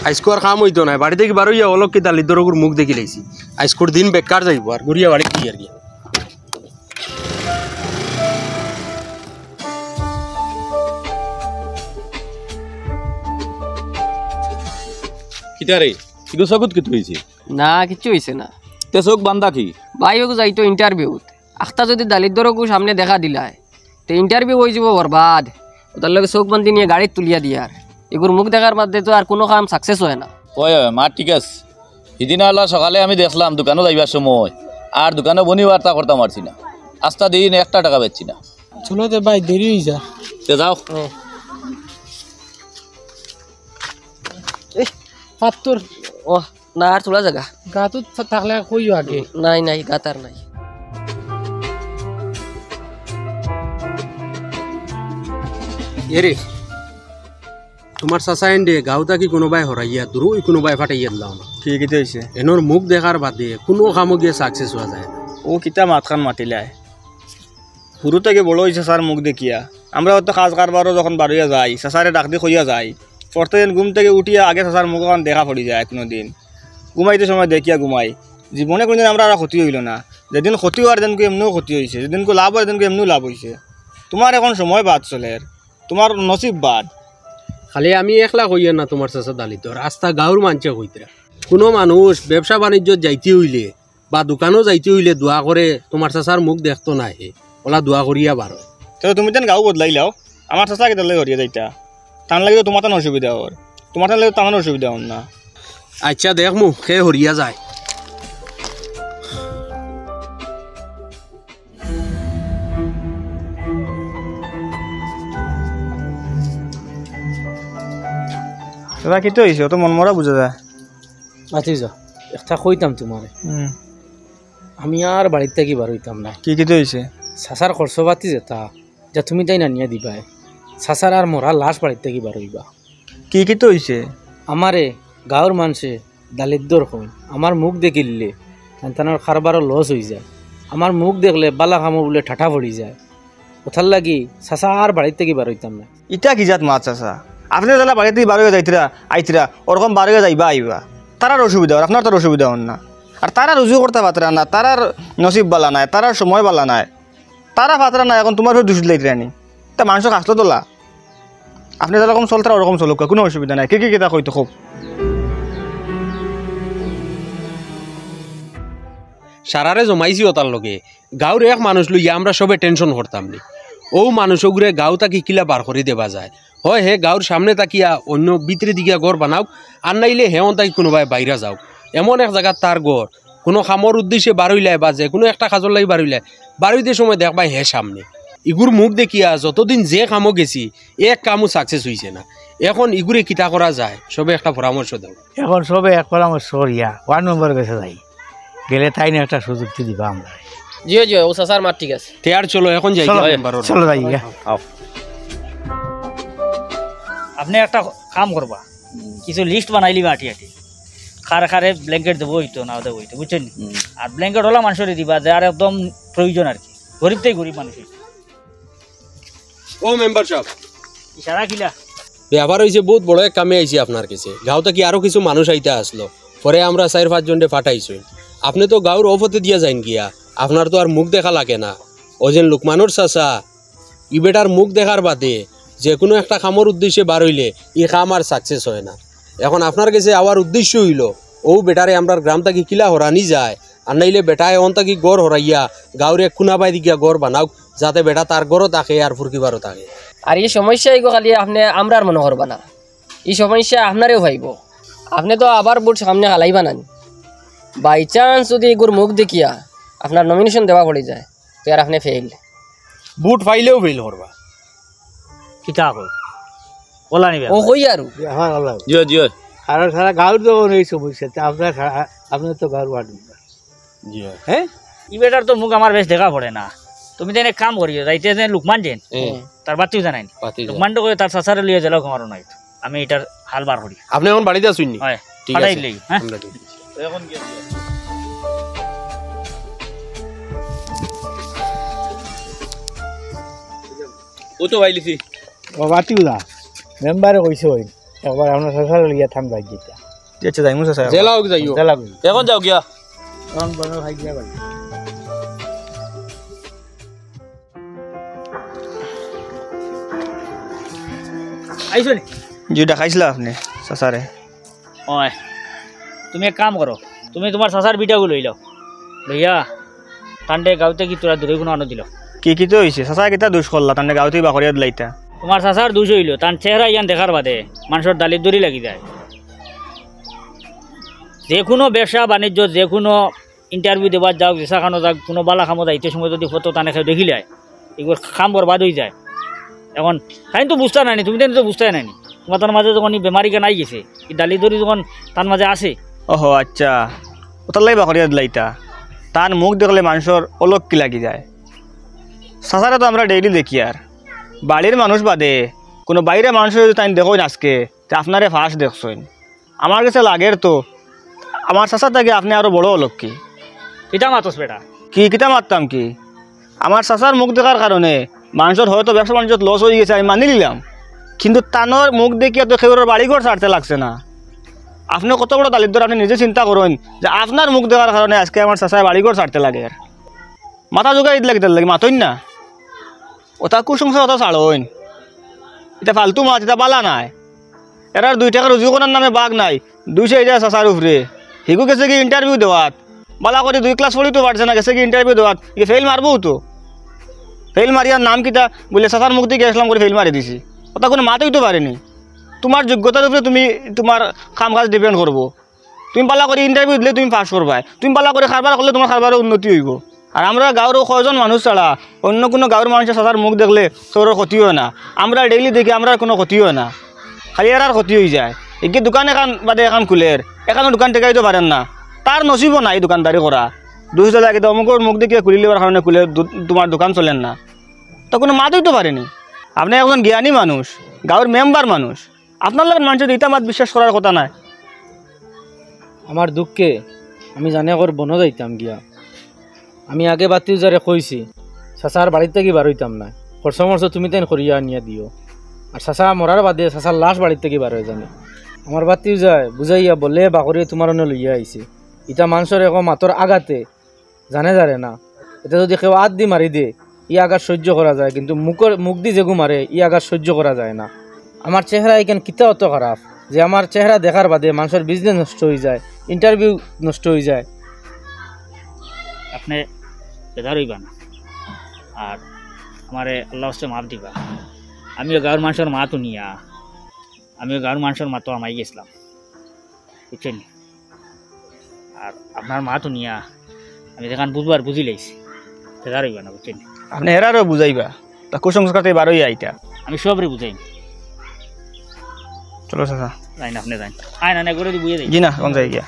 আজকে আর কাম হইতো না বাড়ি থেকে বারোইয়া অলক কি দালি দরগুর মুখ দেখি লাইছি আজকের দিন বেকার যাইব আর ঘুরিয়া বাড়ি কি আর কি কিতারে কিন্তু চকুত কিতু হয়েছে না কিচ্ছু হয়েছে না তে চোখ বান্ধা কি বাইক যাইতো ইন্টারভিউত আখতা যদি দালিদ্রকু সামনে দেখা দিলায় তো ইন্টারভিউ হয়ে যাব বরবাদ ওটার লগে চোখ বান্ধি নিয়ে গাড়িত তুলিয়া দিয়ার এগুর মুখ দেখার বাদে তো আর কোনো কাম সাকসেস হয় না ওই মা ঠিক আছে সেদিন আল্লাহ সকালে আমি দেখলাম দোকানে যাইবার সময় আর দোকানে বনি বার্তা করতে পারছি না আস্তা দিন 1 টাকা বেচছি না চলো তো ভাই দেরি হয়ে যা তে যাও পাত্তর ও না আর তোলা জায়গা গাতো থাকলে কইও আগে নাই নাই গাতার নাই এরে তোমার চাচা এন্ডে গাঁওতা কি কোনোবাই হরাইয়া দূরই কোনোবাই ফাটাইয়া দিলাম কি কিতা হইছে এনোর মুখ দেখার বাদে কোনো কামো গিয়ে সাকসেস হওয়া যায় না ও কিতা মাতখান মাতিলায় শুরু থেকে বড় হয়েছে স্যার মুখ দেখিয়া আমরা হয়তো কাজ কারবারও যখন বাড়িয়া যাই চাচারে ডাক দিয়ে কইয়া যাই প্রত্যেকদিন ঘুম থেকে উঠিয়া আগে চাচার মুখ এখন দেখা পড়ি যায় কোনো দিন ঘুমাইতে সময় দেখিয়া ঘুমাই জীবনে কোনোদিন আমরা আর ক্ষতি হইল না যেদিন ক্ষতি হওয়ার দিনকে এমনিও ক্ষতি হয়েছে যেদিনকে লাভ হওয়ার দিনকে এমনিও লাভ হয়েছে তোমার এখন সময় বাদ চলে তোমার নসিব বাদ খালি আমি একলা কইয়া না তোমার চাচা দালিতর আস্থা গাঁওর মানুষে কইতরা কোনো মানুষ ব্যবসা বাণিজ্য যাইতে হইলে বা দোকানও যাইতে হইলে দোয়া করে তোমার চাচার মুখ দেখতো না হে ওলা দোয়া করিয়া বার তো তুমি তেন গাঁও বদলাইলাও আমার চাচা কেটে হরিয়া যাইতা টান লাগলে তোমার তেন অসুবিধা হর তোমার টান লাগলে তেমন অসুবিধা হন না আচ্ছা দেখমু সে হরিয়া যায় দাদা কিতো হয়েছে তো মন মরা বুঝা যায় আচ্ছা যা একটা কইতাম তোমারে আমি আর বাড়ির থেকে বার হইতাম না কি কিতো হয়েছে চাচার খরচ পাতি যেতা যা তুমি তাই না নিয়ে দিবাই চাচার আর মরা লাশ বাড়ির থেকে বার হইবা কি কিতো হয়েছে আমারে গাঁৱৰ মানুষে দালিদ্র হন আমার মুখ দেখিলে সন্তানের খারবারও লস হয়ে যায় আমার মুখ দেখলে বালা খামো বলে ঠাঠা পড়ি যায় কোথার লাগি চাচা আর বাড়ির থেকে বার হইতাম না ইটা কি জাত মাছ চাচা আপনি তাহলে বাড়িতে বারো যাইতরা আইতরা ওরকম বারো যাইবা আইবা তারার অসুবিধা হর আপনার তার অসুবিধা হন না আর তারা রুজু করতে পাতরা না তারার নসিব বালা নাই তারার সময় বালা নাই তারা পাতরা না এখন তোমার দোষ লাইতরা নি তা মানুষ আসলো তোলা আপনি যেরকম চলতারা ওরকম চলুক কোনো অসুবিধা নাই কি কি কিতা কইতো খুব সারারে জমাইছি ওতার লগে গাঁওর এক মানুষ লইয়া আমরা সবে টেনশন করতাম নি ও মানুষগুরে গাঁও তাকি কিলা বার করে দেবা যায় হয় হে গাঁওর সামনে তাকিয়া অন্য ভিতরে দিকিয়া ঘর বানাও আর নাইলে হেও তাই কোনোবাই বাইরা যাও এমন এক জায়গা তার ঘর কোনো খামর উদ্দেশ্যে বারইলায় বা যে কোনো একটা কাজর লাগি বারইলায় বারইতে সময় দেখবাই হে সামনে ইগুর মুখ দেখিয়া যতদিন যে কামও গেছি এক কামও সাকসেস হয়েছে না এখন ইগুরে কিতা করা যায় সবে একটা পরামর্শ দাও এখন সবে এক পরামর্শ করিয়া 1 নম্বর গেছে যাই গেলে তাই না একটা সুযোগ দিবা আমরা জিও জিও ও চাচার মার ঠিক আছে তে আর চলো এখন যাই চলো যাই আপনি একটা কাম করবা কিছু লিস্ট বানাইলি আটি আটি খারে খারে ব্ল্যাঙ্কেট দেবো হইতো না দেবো হইতো বুঝছেন আর ব্ল্যাঙ্কেট ওলা মানুষের দিবা যে আর একদম প্রয়োজন আর কি গরিবটাই গরিব মানুষ ও মেম্বার সাহেব ইশারা কিলা ব্যাপার হয়েছে বহুত বড় এক কামে আইছি আপনার কাছে গাঁওতে কি আরো কিছু মানুষ আইতে আসলো পরে আমরা 4-5 জনকে ফাটাইছি আপনি তো গাঁওর অফতে দিয়া যাইন গিয়া আপনার তো আর মুখ দেখা লাগে না ও যেন লোকমানোর চাচা ই বেটার মুখ দেখার বাদে যে কোনো একটা কামর উদ্দেশ্যে বার হইলে ই কাম আর সাকসেস হয় না এখন আপনার কাছে আওয়ার উদ্দেশ্য হইল ও বেটারে আমরা গ্রাম থাকি কিলা হরানি যায় আর নাইলে বেটায় অন থাকি গড় হরাইয়া গাঁওর এক খুনা বাই দিকে গড় বানাও যাতে বেটা তার গড়ও থাকে আর ফুরকিবারও থাকে আর এই সমস্যা এগো খালি আপনি আমরার মনে করবা না এই সমস্যা আপনারেও ভাইব আপনি তো আবার বুট সামনে হালাইবা না বাই চান্স যদি এগুর মুখ দেখিয়া আপনার নমিনেশন দেওয়া পড়ে যায় তো আর আপনি ফেল বুট ফাইলেও ফেল করবা কিতা কই ওলা নিবে ও কই আরু জিও জিও কারণ সারা গাঁর তো এই সমস্যা আপনার তো গাঁর ওয়ার্ড হ্যাঁ ই বেটার তো মুখ আমার বেশ দেখা পড়ে না তুমি তো এক কাম করিও যাইতে যে লুকমান যেন তার বাতিও জানাই লুকমান তো কই তার চাচারে লিয়ে যাও আমারও নাই আমি এটার হাল বার করি আপনি এখন বাড়িতে আসুননি হয় ঠিক আছে হ্যাঁ এখন কি ও তো ভাইলিছি ও বাতিও দা মেম্বারে কইছে ওই একবার আপনার শ্বশুর লিয়া থাম ভাই যেটা আচ্ছা যাইমু চাচা জেলা হোক যাইও জ্বালা বুঝি এখন যাও গিয়া তখন বনো ভাই গিয়া ভাই আইসো নি জি দেখাইছিলা আপনি চাচারে ওই তুমি এক কাম করো তুমি তোমার চাচার বিটাগুলো লই লও লইয়া টান্ডে গাঁওতে কি তোরা দূরে কোনো আনো দিল কি তো হয়েছে চাচা কেটা দুষ করলা তান্ডে গাঁৱতেই বাকরিয়া দিলাইতা তোমার চাচার দুষ হইল তার চেহারা ইয়ান দেখার বাদে মানুষের দালির দড়ি লাগি যায় যে কোনো ব্যবসা বাণিজ্য যে কোনো ইন্টারভিউ দেবার যাও যেসা খানো যাক কোনো বালা খামো যাইতে সময় যদি ফটো টানে খেয়ে দেখিলে এগুলো খাম বরবাদ হয়ে যায় এখন তাই তো বুঝতে নাইনি তুমি তো বুঝতে নাইনি তোমার তার মাঝে যখন বেমারিকে নাই গেছে এই দালি দড়ি যখন তার মাঝে আসে ওহো আচ্ছা ওটার লাই বাকরিয়া দিলাইতা তার মুখ দেখলে মানুষের অলক্কি লাগি যায় চাচারা তো আমরা ডেইলি দেখি আর বাড়ির মানুষ বাদে কোনো বাইরে মানুষ যদি তাই দেখো আজকে তা আপনারে ফার্স্ট দেখছেন আমার কাছে লাগের তো আমার চাচা থাকে আপনি আরো বড় অলক্কি এটা মাতস বেটা কি কিতা মারতাম কি আমার চাচার মুখ দেখার কারণে মানুষের হয়তো ব্যবসা বাণিজ্য লস হয়ে গেছে আমি মানি নিলাম কিন্তু তানোর মুখ দেখিয়া তো খেউরের বাড়িঘর ছাড়তে লাগছে না আপনি কত বড় দালিদ্র আপনি নিজে চিন্তা করেন যে আপনার মুখ দেখার কারণে আজকে আমার চাচায় বাড়িঘর ছাড়তে লাগে আর মাথা জোগাই দিলে কিতার লাগে মাতইন না ওটা কুসংস্কার ওটা ছাড়ইন এটা ফালতু মাছ এটা বালা নাই এরার 2 টাকা রুজি করার নামে বাঘ নাই 200 এটা চাচার উপরে হিগু গেছে কি ইন্টারভিউ দেওয়াত বালা করে 2 ক্লাস পড়ি তো পারছে না গেছে কি ইন্টারভিউ দেওয়াত কি ফেল মারবো তো ফেল মারিয়ার নাম কিতা বলে চাচার মুখ দিয়ে গেছিলাম করে ফেল মারি দিছি ওটা কোনো মাতেই তো পারেনি তোমার যোগ্যতার উপরে তুমি তোমার কাম কাজ ডিপেন্ড করবো তুমি পালা করে ইন্টারভিউ দিলে তুমি পাস করবা তুমি পালা করে খাবার করলে তোমার খাবারের উন্নতি হইব আর আমরা গাঁৱৰ কয়জন মানুষ ছাড়া অন্য কোনো গাঁৱৰ মানুষের চাচার মুখ দেখলে তোর ক্ষতি হয় না আমরা ডেইলি দেখি আমরা কোনো ক্ষতি হয় না খালি আর ক্ষতি হয়ে যায় একে দোকান এখান বাদে এখন খুলের এখানে দোকান টেকাইতে পারেন না তার নসিবও নাই দোকানদারি করা 200 লাগে অমুকর মুখ দেখিয়ে খুলি লিবার কারণে খুলে তোমার দোকান চলেন না তো কোনো মাতই তো পারেনি আপনি একজন জ্ঞানী মানুষ গাঁৱৰ মেম্বার মানুষ আপনার লগত মানুষের ইটা মাত বিশ্বাস করার কথা নাই আমার দুঃখে আমি জানি ওর বনো যাইতাম গিয়া আমি আগে বাতিও যারে কইছি চাচার বাড়িতে কি বার হইতাম না খরচ মরচ তুমি তাই করিয়া নিয়ে দিও আর চাচা মরার বাদে চাচার লাশ বাড়িতে কি বার হয়ে জানি আমার বাতিও যায় বুঝাইয়া বলে বাকরি তোমার অন্য লইয়া আইছে ইটা মানুষের এক মাতর আগাতে জানে জানে না এটা যদি কেউ আত দি মারি দে ই আঘাত সহ্য করা যায় কিন্তু মুখ দি যেগু মারে ই আঘাত সহ্য করা যায় না আমার চেহারা এখানে কিতা অত খারাপ যে আমার চেহারা দেখার বাদে মানুষের বিজনেস নষ্ট হয়ে যায় ইন্টারভিউ নষ্ট হয়ে যায় আপনি বেদার হইবা না আর আমারে আল্লাহ হচ্ছে মাপ দিবা আমিও গাঁৱৰ মানুষের মাতো নিয়া আমিও গাঁৱৰ মানুষের মাতো আমাই গেছিলাম বুঝছেন আর আপনার মাতো নিয়া আমি যেখান বুঝবার বুঝি লাইছি বেদার হইবা না বুঝছেন আপনি হেরারও বুঝাইবা তা কুসংস্কারতে বারোই আইটা আমি সবরে বুঝাই চলো চাচা যাই না আপনি যাই আয় না করে দি বুঝে যাই জি না কোন যাই গিয়া